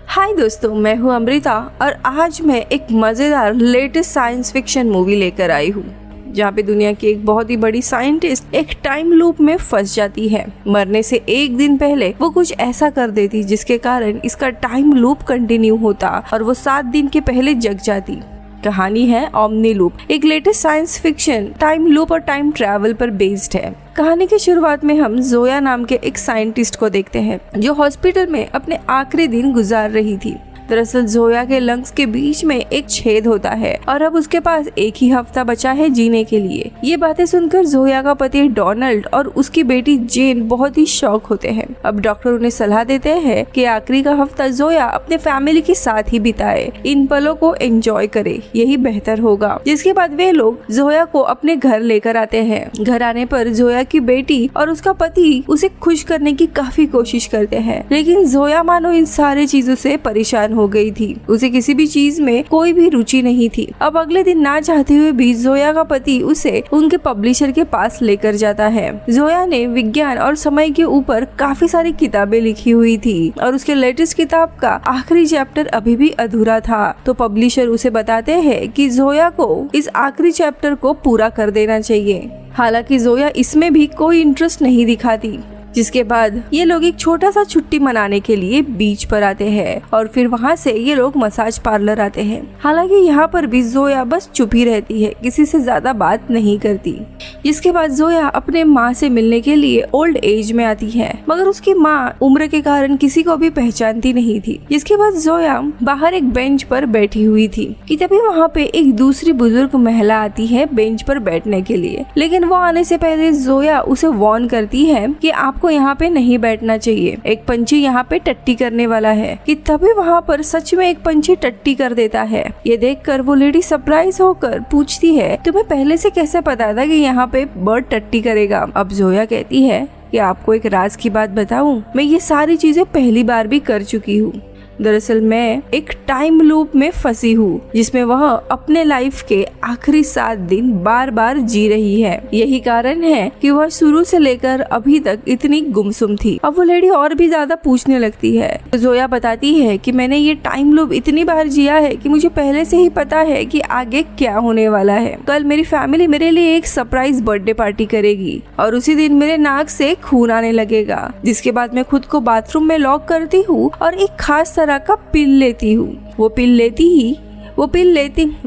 हाय दोस्तों, मैं हूँ अमृता और आज मैं एक मजेदार लेटेस्ट साइंस फिक्शन मूवी लेकर आई हूँ जहाँ पे दुनिया की एक बहुत ही बड़ी साइंटिस्ट एक टाइम लूप में फंस जाती है। मरने से एक दिन पहले वो कुछ ऐसा कर देती जिसके कारण इसका टाइम लूप कंटिन्यू होता और वो 7 दिन के पहले जग जाती। कहानी है ओमनी लूप, एक latest science fiction time loop और टाइम ट्रैवल पर बेस्ड है। कहानी की शुरुआत में हम जोया नाम के एक साइंटिस्ट को देखते हैं जो हॉस्पिटल में अपने आखिरी दिन गुजार रही थी। दरअसल जोया के लंग्स के बीच में एक छेद होता है और अब उसके पास एक ही हफ्ता बचा है जीने के लिए। ये बातें सुनकर जोया का पति डोनाल्ड और उसकी बेटी जेन बहुत ही शॉक होते हैं। अब डॉक्टर उन्हें सलाह देते हैं कि आखिरी का हफ्ता जोया अपने फैमिली के साथ ही बिताए, इन पलों को एंजॉय करे, यही बेहतर होगा। जिसके बाद वे लोग जोया को अपने घर लेकर आते हैं। घर आने पर जोया की बेटी और उसका पति उसे खुश करने की काफी कोशिश करते हैं, लेकिन जोया मानो इन सारी चीजों से परेशान हो गई थी। उसे किसी भी चीज में कोई भी रुचि नहीं थी। अब अगले दिन ना चाहते हुए भी जोया का पति उसे उनके पब्लिशर के पास लेकर जाता है। जोया ने विज्ञान और समय के ऊपर काफी सारी किताबें लिखी हुई थी और उसके लेटेस्ट किताब का आखिरी चैप्टर अभी भी अधूरा था। तो पब्लिशर उसे बताते हैं कि जोया को इस आखिरी चैप्टर को पूरा कर देना चाहिए। हालांकि जोया इसमें भी कोई इंटरेस्ट नहीं दिखाती। जिसके बाद ये लोग एक छोटा सा छुट्टी मनाने के लिए बीच पर आते हैं और फिर वहाँ से ये लोग मसाज पार्लर आते हैं। हालांकि यहाँ पर भी जोया बस चुप ही रहती है, किसी से ज्यादा बात नहीं करती। जिसके बाद जोया अपने माँ से मिलने के लिए ओल्ड एज में आती है, मगर उसकी माँ उम्र के कारण किसी को भी पहचानती नहीं थी। जिसके बाद जोया बाहर एक बेंच पर बैठी हुई थी कि तभी वहाँ पे एक दूसरी बुजुर्ग महिला आती है बेंच पर बैठने के लिए। लेकिन वो आने से पहले जोया उसे वार्न करती है कि आपको यहाँ पे नहीं बैठना चाहिए, एक पंछी यहाँ पे टट्टी करने वाला है। कि तभी वहाँ पर सच में एक पंछी टट्टी कर देता है। ये देखकर वो लेडी सरप्राइज होकर पूछती है, तुम्हें पहले से कैसे पता था कि यहाँ पे बर्ड टट्टी करेगा? अब जोया कहती है कि आपको एक राज की बात बताऊं, मैं ये सारी चीजें पहली बार भी कर चुकी हूँ। दरअसल मैं एक टाइम लूप में फंसी हूँ जिसमें वह अपने लाइफ के आखिरी 7 दिन बार बार जी रही है। यही कारण है कि वह शुरू से लेकर अभी तक इतनी गुमसुम थी। अब वो लेडी और भी ज्यादा पूछने लगती है। तो जोया बताती है कि मैंने ये टाइम लूप इतनी बार जिया है कि मुझे पहले से ही पता है कि आगे क्या होने वाला है। कल मेरी फैमिली मेरे लिए एक सरप्राइज बर्थडे पार्टी करेगी और उसी दिन मेरे नाक से खून आने लगेगा। जिसके बाद मैं खुद को बाथरूम में लॉक करती हूँ और एक खास का पिल लेती हूँ। वो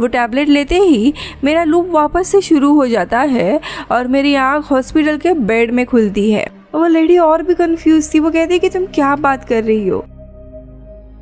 टैबलेट लेते ही मेरा लूप वापस से शुरू हो जाता है और मेरी आंख हॉस्पिटल के बेड में खुलती है। वो लेडी और भी कंफ्यूज थी। वो कहती है कि तुम क्या बात कर रही हो?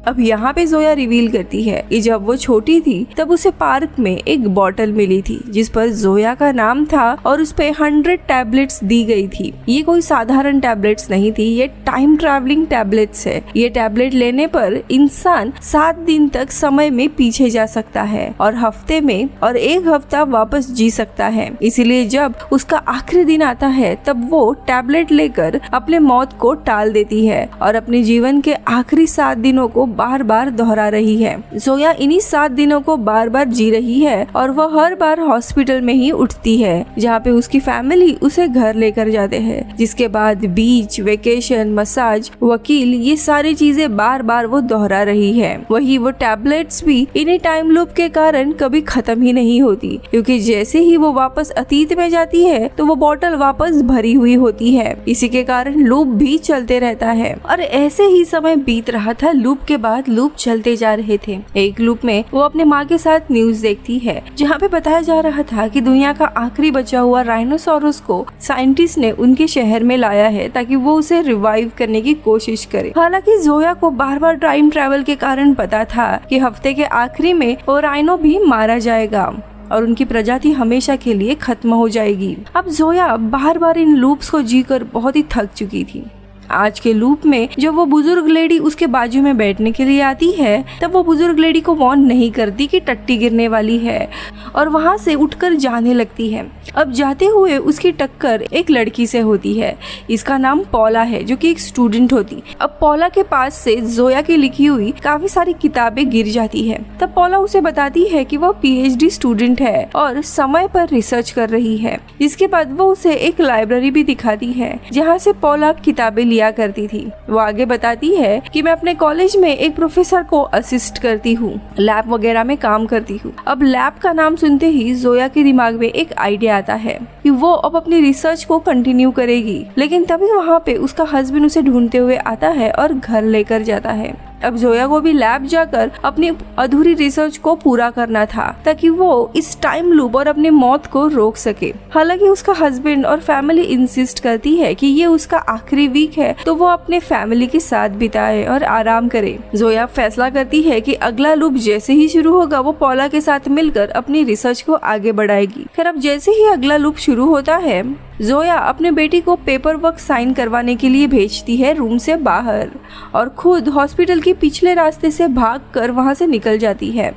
अब यहाँ पे जोया रिवील करती है कि जब वो छोटी थी तब उसे पार्क में एक बॉटल मिली थी जिस पर जोया का नाम था और उस पे 100 टैबलेट्स दी गई थी। ये कोई साधारण टैबलेट्स नहीं थी, ये टाइम ट्रैवलिंग टैबलेट्स है। ये टैबलेट लेने पर इंसान 7 दिन तक समय में पीछे जा सकता है और हफ्ते में और 1 हफ्ता वापस जी सकता है। इसीलिए जब उसका आखिरी दिन आता है तब वो टैबलेट लेकर अपने मौत को टाल देती है और अपने जीवन के आखिरी 7 दिनों को बार बार दोहरा रही है। जोया इन्हीं 7 दिनों को बार बार जी रही है और वह हर बार हॉस्पिटल में ही उठती है जहाँ पे उसकी फैमिली उसे घर लेकर जाते हैं। जिसके बाद बीच, वेकेशन, मसाज, वकील, ये सारी चीजें बार बार वो दोहरा रही है। वही वो टैबलेट्स भी इन्हीं टाइम लूप के कारण कभी खत्म ही नहीं होती, क्योंकि जैसे ही वो वापस अतीत में जाती है तो वो बोतल वापस भरी हुई होती है। इसी के कारण लूप भी चलते रहता है और ऐसे ही समय बीत रहा था। लूप के बाद लूप चलते जा रहे थे। एक लूप में वो अपने माँ के साथ न्यूज देखती है जहाँ पे बताया जा रहा था कि दुनिया का आखिरी बचा हुआ राइनोसोरस को साइंटिस्ट ने उनके शहर में लाया है ताकि वो उसे रिवाइव करने की कोशिश करे। हालांकि जोया को बार बार टाइम ट्रैवल के कारण पता था कि हफ्ते के आखिरी में वो राइनो भी मारा जाएगा और उनकी प्रजाति हमेशा के लिए खत्म हो जाएगी। अब जोया बार बार इन लूप्स को जीकर बहुत ही थक चुकी थी। आज के लूप में जब वो बुजुर्ग लेडी उसके बाजू में बैठने के लिए आती है तब वो बुजुर्ग लेडी को वार्न नहीं करती कि टट्टी गिरने वाली है और वहाँ से उठकर जाने लगती है। अब जाते हुए उसकी टक्कर एक लड़की से होती है। इसका नाम पॉला है जो कि एक स्टूडेंट होती। अब पॉला के पास से जोया की लिखी हुई काफी सारी किताबें गिर जाती है। तब पॉला उसे बताती है कि वो PhD स्टूडेंट है और समय पर रिसर्च कर रही है। इसके बाद वो उसे एक लाइब्रेरी भी दिखाती है जहाँ से पॉला किताबें किया करती थी। वो आगे बताती है कि मैं अपने कॉलेज में एक प्रोफेसर को असिस्ट करती हूँ, लैब वगैरह में काम करती हूँ। अब लैब का नाम सुनते ही जोया के दिमाग में एक आइडिया आता है कि वो अब अपनी रिसर्च को कंटिन्यू करेगी, लेकिन तभी वहाँ पे उसका हस्बैंड उसे ढूंढते हुए आता है और घर लेकर जाता है। अब जोया को भी लैब जाकर अपनी अधूरी रिसर्च को पूरा करना था ताकि वो इस टाइम लूप और अपनी मौत को रोक सके। हालांकि उसका हस्बैंड और फैमिली इंसिस्ट करती है कि ये उसका आखिरी वीक है तो वो अपने फैमिली के साथ बिताए और आराम करे। जोया फैसला करती है कि अगला लूप जैसे ही शुरू होगा वो पॉला के साथ मिलकर अपनी रिसर्च को आगे बढ़ाएगी। फिर अब जैसे ही अगला लूप शुरू होता है, जोया अपने बेटी को पेपर वर्क साइन करवाने के लिए भेजती है रूम से बाहर और खुद हॉस्पिटल के पिछले रास्ते से भागकर वहां से निकल जाती है।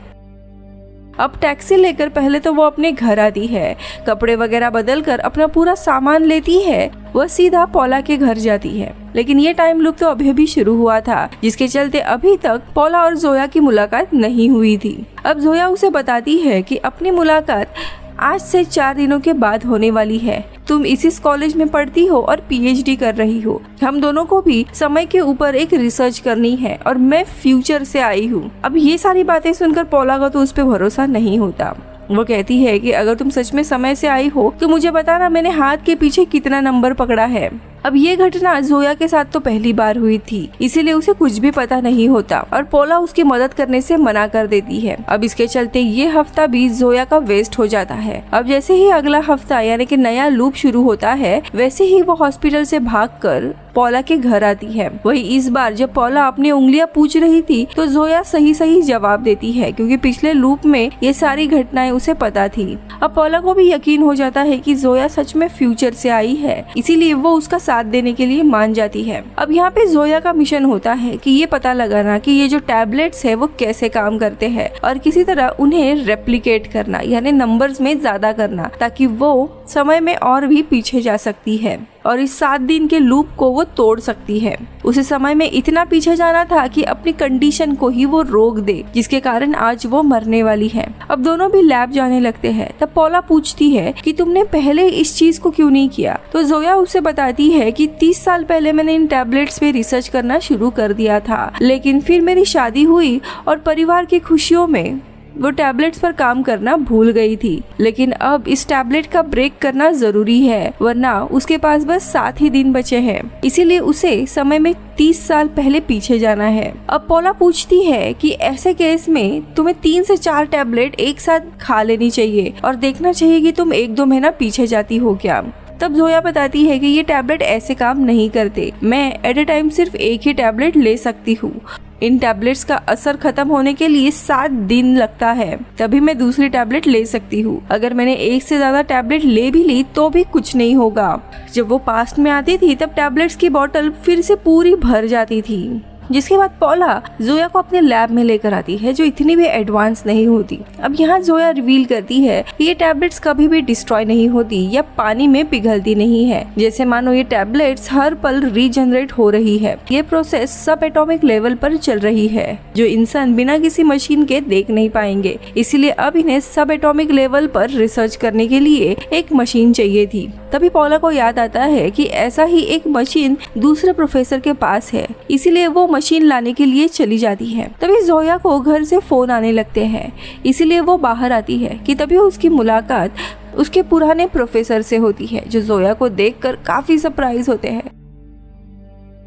अब टैक्सी लेकर पहले तो वो अपने घर आती है, कपड़े वगैरह बदलकर अपना पूरा सामान लेती है, वह सीधा पॉला के घर जाती है। लेकिन ये टाइम लूप तो अभी भी शुरू हुआ था, जिसके चलते अभी तक पॉला और जोया की मुलाकात नहीं हुई थी। अब जोया उसे बताती है कि अपनी मुलाकात आज से 4 दिनों के बाद होने वाली है। तुम इसी कॉलेज में पढ़ती हो और पीएचडी कर रही हो। हम दोनों को भी समय के ऊपर एक रिसर्च करनी है और मैं फ्यूचर से आई हूँ। अब ये सारी बातें सुनकर पॉला का तो उस पर भरोसा नहीं होता। वो कहती है कि अगर तुम सच में समय से आई हो तो मुझे बताना मैंने हाथ के पीछे कितना नंबर पकड़ा है। अब ये घटना जोया के साथ तो पहली बार हुई थी, इसीलिए उसे कुछ भी पता नहीं होता और पॉला उसकी मदद करने से मना कर देती है। अब इसके चलते ये हफ्ता भी जोया का वेस्ट हो जाता है। अब जैसे ही अगला हफ्ता यानी कि नया लूप शुरू होता है, वैसे ही वो हॉस्पिटल से भागकर पॉला के घर आती है। वही इस बार जब पॉला अपनी उंगलियां पूछ रही थी तो जोया सही सही जवाब देती है, क्योंकि पिछले लूप में ये सारी घटनाएं उसे पता थी। अब पॉला को भी यकीन हो जाता है कि जोया सच में फ्यूचर से आई है, इसीलिए वो उसका साथ देने के लिए मान जाती है। अब यहाँ पे जोया का मिशन होता है कि ये पता लगाना कि ये जो टैबलेट्स है वो कैसे काम करते हैं और किसी तरह उन्हें रेप्लिकेट करना यानी नंबर्स में ज्यादा करना, ताकि वो समय में और भी पीछे जा सकती है और इस 7 दिन के लूप को वो तोड़ सकती है। उसे समय में इतना पीछे जाना था कि अपनी कंडीशन को ही वो रोक दे, जिसके कारण आज वो मरने वाली है। अब दोनों भी लैब जाने लगते हैं। तब पॉला पूछती है कि तुमने पहले इस चीज को क्यों नहीं किया। तो जोया उसे बताती है कि 30 साल पहले मैंने इन टैबलेट्स पे रिसर्च करना शुरू कर दिया था, लेकिन फिर मेरी शादी हुई और परिवार की खुशियों में वो टैबलेट्स पर काम करना भूल गई थी। लेकिन अब इस टैबलेट का ब्रेक करना जरूरी है, वरना उसके पास बस 7 ही दिन बचे हैं। इसीलिए उसे समय में 30 साल पहले पीछे जाना है। अब पॉला पूछती है कि ऐसे केस में तुम्हें 3 से 4 टैबलेट एक साथ खा लेनी चाहिए और देखना चाहिए कि तुम 1-2 महीना पीछे जाती हो क्या। तब जोया बताती है कि ये टैबलेट ऐसे काम नहीं करते, मैं एट ए टाइम सिर्फ एक ही टैबलेट ले सकती हूँ। इन टैबलेट्स का असर खत्म होने के लिए 7 दिन लगता है, तभी मैं दूसरी टैबलेट ले सकती हूँ। अगर मैंने एक से ज्यादा टैबलेट ले भी ली तो भी कुछ नहीं होगा। जब वो पास्ट में आती थी तब टैबलेट्स की बोतल फिर से पूरी भर जाती थी। जिसके बाद पॉला जोया को अपने लैब में लेकर आती है, जो इतनी भी एडवांस नहीं होती। अब यहाँ जोया रिवील करती है कि ये टैबलेट्स कभी भी डिस्ट्रॉय नहीं होती या पानी में पिघलती नहीं है, जैसे मानो ये टैबलेट्स हर पल रीजनरेट हो रही है। ये प्रोसेस सब एटॉमिक लेवल पर चल रही है, जो इंसान बिना किसी मशीन के देख नहीं पाएंगे। इसीलिए अब इन्हें सब एटॉमिक लेवल पर रिसर्च करने के लिए एक मशीन चाहिए थी। तभी पॉला को याद आता है कि ऐसा ही एक मशीन दूसरे प्रोफेसर के पास है, इसीलिए वो मशीन लाने के लिए चली जाती है। तभी जोया को घर से फोन आने लगते हैं, इसीलिए वो बाहर आती है कि तभी उसकी मुलाकात उसके पुराने प्रोफेसर से होती है, जो जोया को देखकर काफी सरप्राइज होते हैं।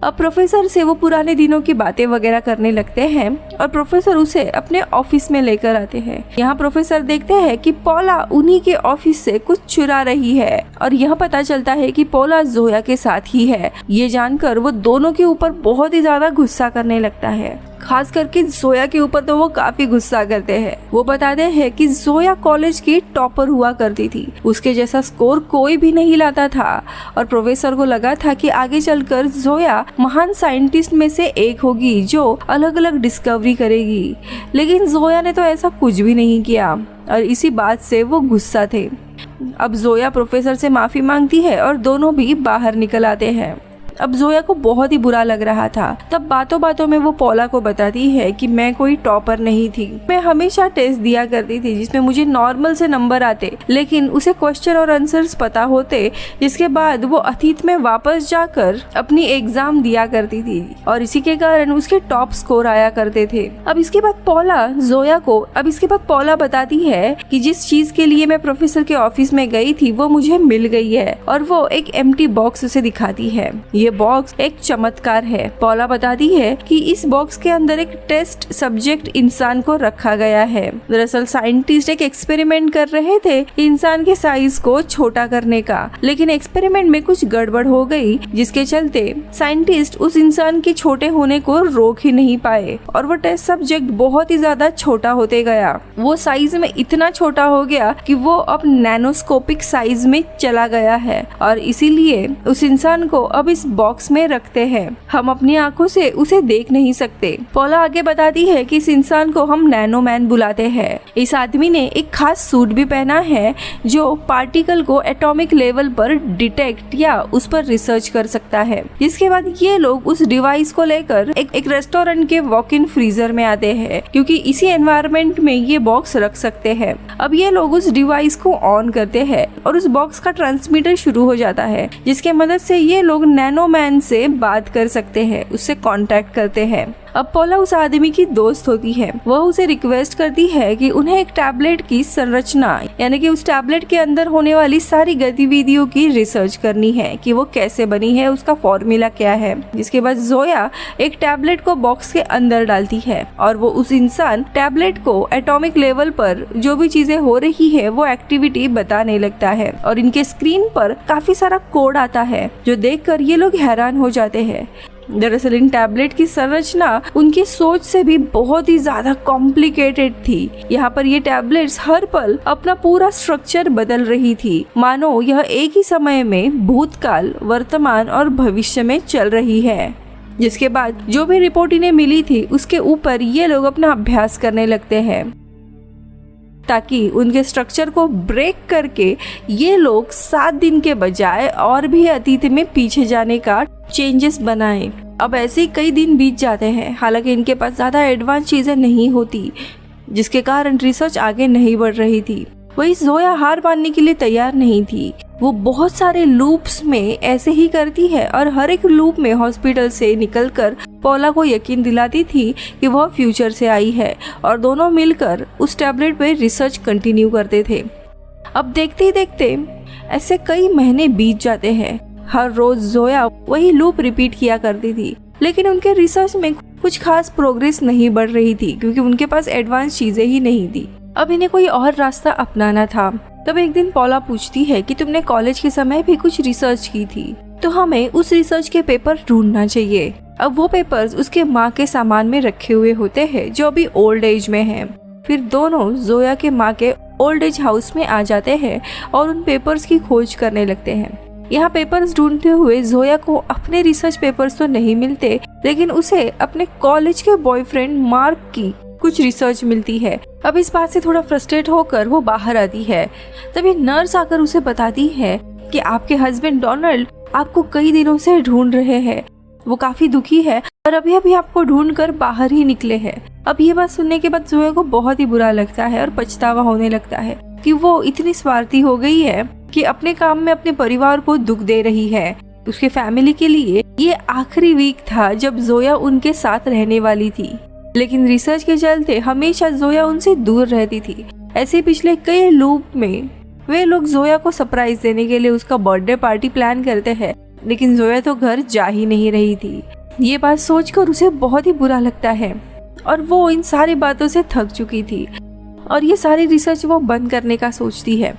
अब प्रोफेसर से वो पुराने दिनों की बातें वगैरह करने लगते हैं और प्रोफेसर उसे अपने ऑफिस में लेकर आते हैं। यहाँ प्रोफेसर देखते हैं कि पॉला उन्हीं के ऑफिस से कुछ चुरा रही है और यह पता चलता है कि पॉला जोया के साथ ही है। ये जानकर वो दोनों के ऊपर बहुत ही ज्यादा गुस्सा करने लगता है, खास करके जोया के ऊपर तो वो काफी गुस्सा करते हैं। वो बताते हैं कि जोया कॉलेज की टॉपर हुआ करती थी, उसके जैसा स्कोर कोई भी नहीं लाता था और प्रोफेसर को लगा था कि आगे चलकर जोया महान साइंटिस्ट में से एक होगी जो अलग अलग डिस्कवरी करेगी। लेकिन जोया ने तो ऐसा कुछ भी नहीं किया और इसी बात से वो गुस्सा थे। अब जोया प्रोफेसर से माफी मांगती है और दोनों भी बाहर निकल आते हैं। अब जोया को बहुत ही बुरा लग रहा था। तब बातों बातों में वो पॉला को बताती है कि मैं कोई टॉपर नहीं थी, मैं हमेशा टेस्ट दिया करती थी जिसमें मुझे नॉर्मल से नंबर आते, लेकिन उसे क्वेश्चन और आंसर्स पता होते, जिसके बाद वो अतीत में वापस जाकर अपनी एग्जाम दिया करती थी और इसी के कारण उसके टॉप स्कोर आया करते थे। अब इसके बाद पॉला बताती है कि जिस चीज के लिए मैं प्रोफेसर के ऑफिस में गई थी वो मुझे मिल गई है और वो एक एम्प्टी बॉक्स उसे दिखाती है। ये बॉक्स एक चमत्कार है। पॉला बताती है कि इस बॉक्स के अंदर एक टेस्ट सब्जेक्ट इंसान को रखा गया है। दरअसल साइंटिस्ट एक एक्सपेरिमेंट कर रहे थे इंसान के साइज को छोटा करने का, लेकिन एक्सपेरिमेंट में कुछ गड़बड़ हो गई जिसके चलते साइंटिस्ट उस इंसान के छोटे होने को रोक ही नहीं पाए और वो टेस्ट सब्जेक्ट बहुत ही ज्यादा छोटा होते गया। वो साइज में इतना छोटा हो गया कि वो अब नैनोस्कोपिक साइज में चला गया है और इसीलिए उस इंसान को अब इस बॉक्स में रखते हैं। हम अपनी आंखों से उसे देख नहीं सकते। पॉला आगे बताती है कि इस इंसान को हम नैनो मैन बुलाते हैं। इस आदमी ने एक खास सूट भी पहना है जो पार्टिकल को एटॉमिक लेवल पर डिटेक्ट या उस पर रिसर्च कर सकता है। इसके बाद ये लोग उस डिवाइस को लेकर एक रेस्टोरेंट के वॉक इन फ्रीजर में आते हैं क्योंकि इसी एनवायरनमेंट में ये बॉक्स रख सकते हैं। अब ये लोग उस डिवाइस को ऑन करते हैं और उस बॉक्स का ट्रांसमीटर शुरू हो जाता है जिसके मदद से ये लोग नैनो मैन से बात कर सकते हैं, उससे कांटेक्ट करते हैं। अब पॉला उस आदमी की दोस्त होती है। वह उसे रिक्वेस्ट करती है कि उन्हें एक टैबलेट की संरचना यानी कि उस टैबलेट के अंदर होने वाली सारी गतिविधियों की रिसर्च करनी है कि वो कैसे बनी है, उसका फॉर्मूला क्या है। जिसके बाद जोया एक टैबलेट को बॉक्स के अंदर डालती है और वो उस इंसान टैबलेट को एटॉमिक लेवल पर जो भी चीजें हो रही है वो एक्टिविटी बताने लगता है और इनके स्क्रीन पर काफी सारा कोड आता है जो देखकर ये लोग हैरान हो जाते हैं। दरअसल इन टैबलेट की संरचना उनकी सोच से भी बहुत ही ज्यादा कॉम्प्लिकेटेड थी। यहाँ पर ये टैबलेट्स हर पल अपना पूरा स्ट्रक्चर बदल रही थी, मानो यह एक ही समय में भूतकाल, वर्तमान और भविष्य में चल रही है। जिसके बाद जो भी रिपोर्ट इन्हें मिली थी उसके ऊपर ये लोग अपना अभ्यास करने लगते हैं ताकि उनके स्ट्रक्चर को ब्रेक करके ये लोग 7 दिन के बजाय और भी अतीत में पीछे जाने का चेंजेस बनाएं। अब ऐसे ही कई दिन बीत जाते हैं, हालांकि इनके पास ज़्यादा एडवांस चीज़ें नहीं होती जिसके कारण रिसर्च आगे नहीं बढ़ रही थी। वही जोया हार मानने के लिए तैयार नहीं थी। वो बहुत सारे लूप्स में ऐसे ही करती है और हर एक लूप में हॉस्पिटल से निकलकर पॉला को यकीन दिलाती थी कि वह फ्यूचर से आई है और दोनों मिलकर उस टैबलेट पे रिसर्च कंटिन्यू करते थे। अब देखते ही देखते ऐसे कई महीने बीत जाते हैं। हर रोज जोया वही लूप रिपीट किया करती थी, लेकिन उनके रिसर्च में कुछ खास प्रोग्रेस नहीं बढ़ रही थी क्योंकि उनके पास एडवांस चीजें ही नहीं थी। अब इन्हें कोई और रास्ता अपनाना था। तब एक दिन पॉला पूछती है कि तुमने कॉलेज के समय भी कुछ रिसर्च की थी, तो हमें उस रिसर्च के पेपर ढूंढना चाहिए। अब वो पेपर्स उसके माँ के सामान में रखे हुए होते हैं जो अभी ओल्ड एज में है। फिर दोनों जोया के माँ के ओल्ड एज हाउस में आ जाते हैं और उन पेपर्स की खोज करने लगते हैं। यहाँ पेपर्स ढूंढते हुए जोया को अपने रिसर्च पेपर्स तो नहीं मिलते, लेकिन उसे अपने कॉलेज के बॉयफ्रेंड मार्क की कुछ रिसर्च मिलती है। अब इस बात से थोड़ा फ्रस्ट्रेट होकर वो बाहर आती है। तभी नर्स आकर उसे बताती है कि आपके हस्बैंड डोनाल्ड आपको कई दिनों से ढूंढ रहे हैं। वो काफी दुखी है और अभी अभी आपको ढूंढकर बाहर ही निकले हैं। अब ये बात सुनने के बाद जोया को बहुत ही बुरा लगता है और पछतावा होने लगता है कि वो इतनी स्वार्थी हो गई है कि अपने काम में अपने परिवार को दुख दे रही है। उसके फैमिली के लिए ये आखिरी वीक था जब जोया उनके साथ रहने वाली थी, लेकिन रिसर्च के चलते हमेशा जोया उनसे दूर रहती थी। ऐसे पिछले कई लूप में वे लोग जोया को सरप्राइज देने के लिए उसका बर्थडे पार्टी प्लान करते हैं, लेकिन जोया तो घर जा ही नहीं रही थी। ये बात सोचकर उसे बहुत ही बुरा लगता है और वो इन सारी बातों से थक चुकी थी और ये सारी रिसर्च वो बंद करने का सोचती है।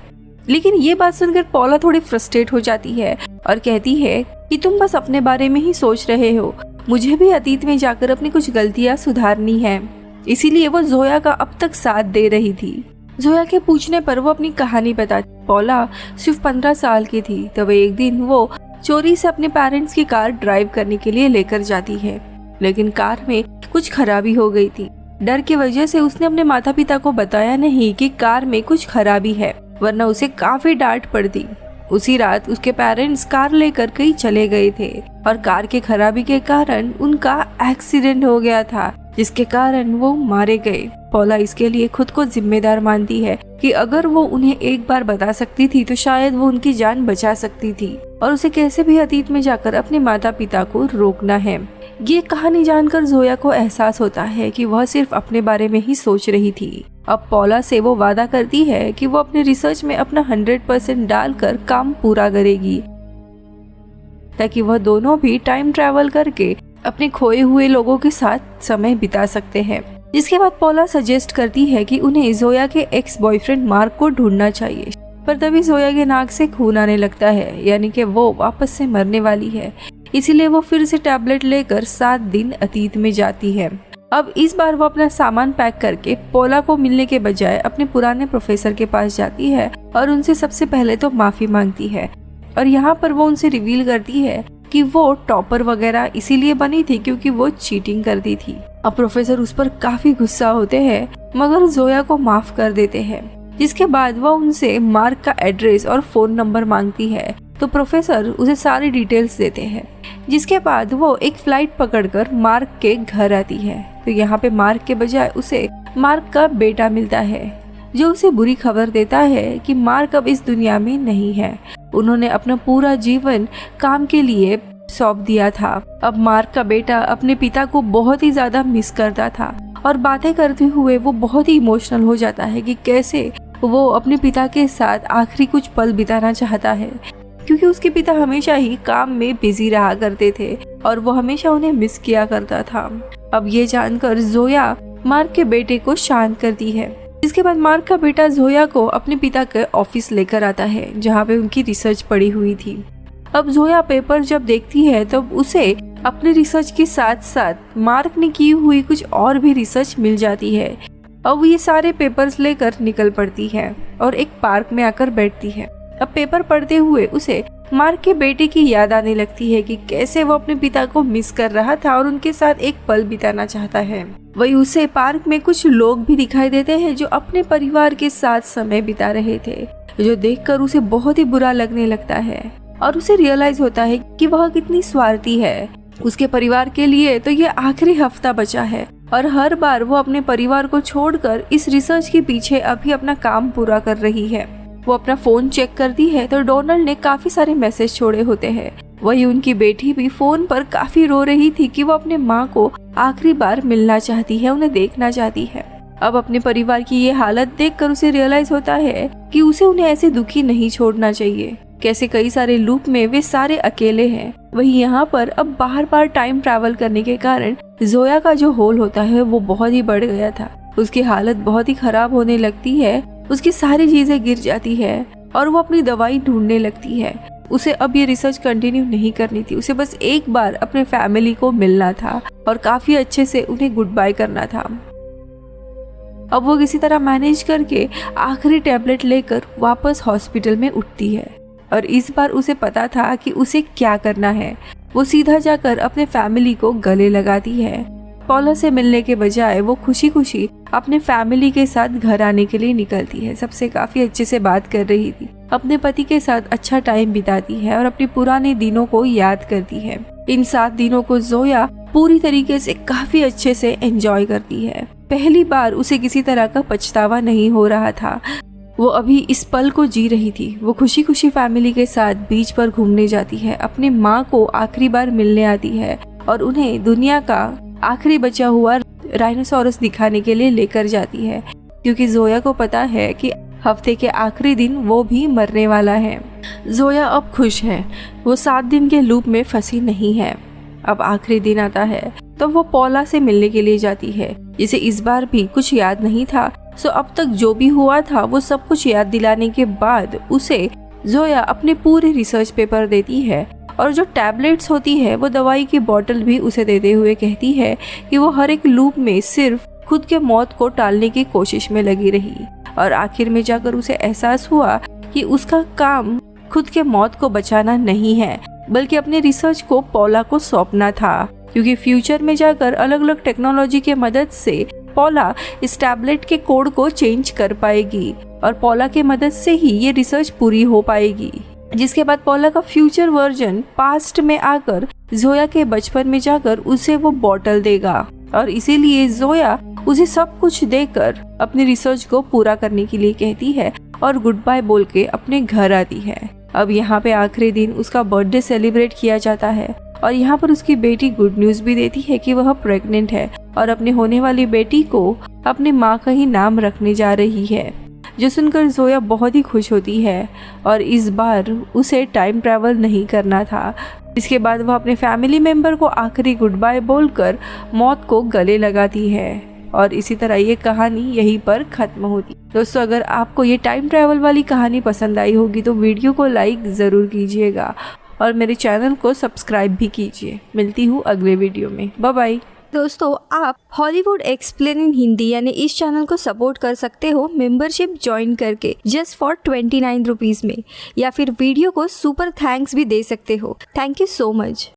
लेकिन ये बात सुनकर पॉला थोड़ी फ्रस्ट्रेट हो जाती है और कहती है कि तुम बस अपने बारे में ही सोच रहे हो, मुझे भी अतीत में जाकर अपनी कुछ गलतियां सुधारनी है। इसीलिए वो जोया का अब तक साथ दे रही थी। जोया के पूछने पर वो अपनी कहानी बताती। पॉला सिर्फ 15 साल की थी। तब एक दिन वो चोरी से अपने पेरेंट्स की कार ड्राइव करने के लिए लेकर जाती है, लेकिन कार में कुछ खराबी हो गई थी। डर की वजह से उसने अपने माता पिता को बताया नहीं कि कार में कुछ खराबी है, वरना उसे काफी डांट पड़ती। उसी रात उसके पेरेंट्स कार लेकर कहीं चले गए थे और कार के खराबी के कारण उनका एक्सीडेंट हो गया था, जिसके कारण वो मारे गए। पॉला इसके लिए खुद को जिम्मेदार मानती है कि अगर वो उन्हें एक बार बता सकती थी तो शायद वो उनकी जान बचा सकती थी और उसे कैसे भी अतीत में जाकर अपने माता पिता को रोकना है। ये कहानी जानकर जोया को एहसास होता है कि वह सिर्फ अपने बारे में ही सोच रही थी। अब पॉला से वो वादा करती है कि वो अपने रिसर्च में अपना 100% डालकर काम पूरा करेगी, ताकि वह दोनों भी टाइम ट्रैवल करके अपने खोए हुए लोगों के साथ समय बिता सकते हैं। जिसके बाद पॉला सजेस्ट करती है कि उन्हें जोया के एक्स बॉयफ्रेंड मार्क को ढूंढना चाहिए, पर तभी जोया के नाक से खून आने लगता है, यानी कि वो वापस से मरने वाली है। इसीलिए वो फिर से टैबलेट लेकर 7 दिन अतीत में जाती है। अब इस बार वो अपना सामान पैक करके पॉला को मिलने के बजाय अपने पुराने प्रोफेसर के पास जाती है और उनसे सबसे पहले तो माफी मांगती है। और यहाँ पर वो उनसे रिवील करती है कि वो टॉपर वगैरह इसीलिए बनी थी क्योंकि वो चीटिंग करती थी। अब प्रोफेसर उस पर काफी गुस्सा होते हैं, मगर जोया को माफ कर देते हैं। जिसके बाद वो उनसे मार्क का एड्रेस और फोन नंबर मांगती है, तो प्रोफेसर उसे सारी डिटेल्स देते हैं। जिसके बाद वो एक फ्लाइट पकड़कर मार्क के घर आती है। तो यहाँ पे मार्क के बजाय उसे मार्क का बेटा मिलता है, जो उसे बुरी खबर देता है कि मार्क अब इस दुनिया में नहीं है। उन्होंने अपना पूरा जीवन काम के लिए सौंप दिया था। अब मार्क का बेटा अपने पिता को बहुत ही ज्यादा मिस करता था और बातें करते हुए वो बहुत ही इमोशनल हो जाता है कि कैसे वो अपने पिता के साथ आखिरी कुछ पल बिताना चाहता है, क्योंकि उसके पिता हमेशा ही काम में बिजी रहा करते थे और वो हमेशा उन्हें मिस किया करता था। अब ये जानकर जोया मार्क के बेटे को शांत करती है। इसके बाद मार्क का बेटा जोया को अपने पिता के ऑफिस लेकर आता है, जहाँ पे उनकी रिसर्च पड़ी हुई थी। अब जोया पेपर जब देखती है तब उसे अपने रिसर्च के साथ साथ मार्क ने की हुई कुछ और भी रिसर्च मिल जाती है। अब ये सारे पेपर्स लेकर निकल पड़ती है और एक पार्क में आकर बैठती है। अब पेपर पढ़ते हुए उसे मार्क के बेटे की याद आने लगती है कि कैसे वो अपने पिता को मिस कर रहा था और उनके साथ एक पल बिताना चाहता है। वही उसे पार्क में कुछ लोग भी दिखाई देते हैं जो अपने परिवार के साथ समय बिता रहे थे, जो देखकर उसे बहुत ही बुरा लगने लगता है और उसे रियलाइज होता है कि वह कितनी स्वार्थी है। उसके परिवार के लिए तो ये आखिरी हफ्ता बचा है और हर बार वो अपने परिवार को छोड़कर इस रिसर्च के पीछे अभी अपना काम पूरा कर रही है। वो अपना फोन चेक करती है तो डोनाल्ड ने काफी सारे मैसेज छोड़े होते हैं। वही उनकी बेटी भी फोन पर काफी रो रही थी कि वो अपने माँ को आखिरी बार मिलना चाहती है, उन्हें देखना चाहती है। अब अपने परिवार की ये हालत देखकर उसे रियलाइज होता है कि उसे उन्हें ऐसे दुखी नहीं छोड़ना चाहिए। कैसे कई सारे लूप में वे सारे अकेले हैं। वही यहाँ पर अब बार बार टाइम ट्रैवल करने के कारण जोया का जो होल होता है वो बहुत ही बढ़ गया था। उसकी हालत बहुत ही खराब होने लगती है, उसकी सारी चीजें गिर जाती है और वो अपनी दवाई ढूंढने लगती है। उसे अब ये रिसर्च कंटिन्यू नहीं करनी थी, उसे बस एक बार अपने फैमिली को मिलना था और काफी अच्छे से उन्हें गुड बाय करना था। अब वो किसी तरह मैनेज करके आखिरी टैबलेट लेकर वापस हॉस्पिटल में उठती है और इस बार उसे पता था कि उसे क्या करना है। वो सीधा जाकर अपने फैमिली को गले लगाती है। पॉला से मिलने के बजाय वो खुशी खुशी अपने फैमिली के साथ घर आने के लिए निकलती है। सबसे काफी अच्छे से बात कर रही थी, अपने पति के साथ अच्छा टाइम बिताती है और अपने पुराने दिनों को याद करती है। इन 7 दिनों को जोया पूरी तरीके से काफी अच्छे से एंजॉय करती है। पहली बार उसे किसी तरह का पछतावा नहीं हो रहा था। वो अभी इस पल को जी रही थी। वो खुशी खुशी फैमिली के साथ बीच पर घूमने जाती है, अपनी माँ को आखिरी बार मिलने आती है और उन्हें दुनिया का आखिरी बचा हुआ राइनोसोरस दिखाने के लिए लेकर जाती है, क्योंकि जोया को पता है कि हफ्ते के आखिरी दिन वो भी मरने वाला है। जोया अब खुश है, वो 7 दिन के लूप में फंसी नहीं है। अब आखिरी दिन आता है तो वो पॉला से मिलने के लिए जाती है, जिसे इस बार भी कुछ याद नहीं था। सो अब तक जो भी हुआ था वो सब कुछ याद दिलाने के बाद उसे जोया अपने पूरे रिसर्च पेपर देती है और जो टैबलेट्स होती है वो दवाई की बोतल भी उसे देते हुए कहती है कि वो हर एक लूप में सिर्फ खुद के मौत को टालने की कोशिश में लगी रही और आखिर में जाकर उसे एहसास हुआ कि उसका काम खुद के मौत को बचाना नहीं है, बल्कि अपने रिसर्च को पॉला को सौंपना था, क्योंकि फ्यूचर में जाकर अलग अलग टेक्नोलॉजी के मदद से पॉला इस टैबलेट के कोड को चेंज कर पाएगी और पॉला के मदद से ही ये रिसर्च पूरी हो पाएगी। जिसके बाद पॉला का फ्यूचर वर्जन पास्ट में आकर जोया के बचपन में जाकर उसे वो बॉटल देगा और इसीलिए जोया उसे सब कुछ देकर अपनी रिसर्च को पूरा करने के लिए कहती है और गुड बाय बोल के अपने घर आती है। अब यहाँ पे आखिरी दिन उसका बर्थडे सेलिब्रेट किया जाता है और यहाँ पर उसकी बेटी गुड न्यूज भी देती है कि वह प्रेग्नेंट है और अपने होने वाली बेटी को अपने माँ का ही नाम रखने जा रही है, जो सुनकर जोया बहुत ही खुश होती है और इस बार उसे टाइम ट्रैवल नहीं करना था। इसके बाद वह अपने फैमिली मेंबर को आखिरी गुड बाय बोलकर मौत को गले लगाती है और इसी तरह ये कहानी यहीं पर खत्म होती। दोस्तों, अगर आपको ये टाइम ट्रैवल वाली कहानी पसंद आई होगी तो वीडियो को लाइक ज़रूर कीजिएगा और मेरे चैनल को सब्सक्राइब भी कीजिए। मिलती हूँ अगले वीडियो में। Bye bye. दोस्तों, आप हॉलीवुड एक्सप्लेन इन हिंदी यानी इस चैनल को सपोर्ट कर सकते हो मेंबरशिप ज्वाइन करके जस्ट फॉर 29 रुपीज़ में, या फिर वीडियो को सुपर थैंक्स भी दे सकते हो। Thank you so much.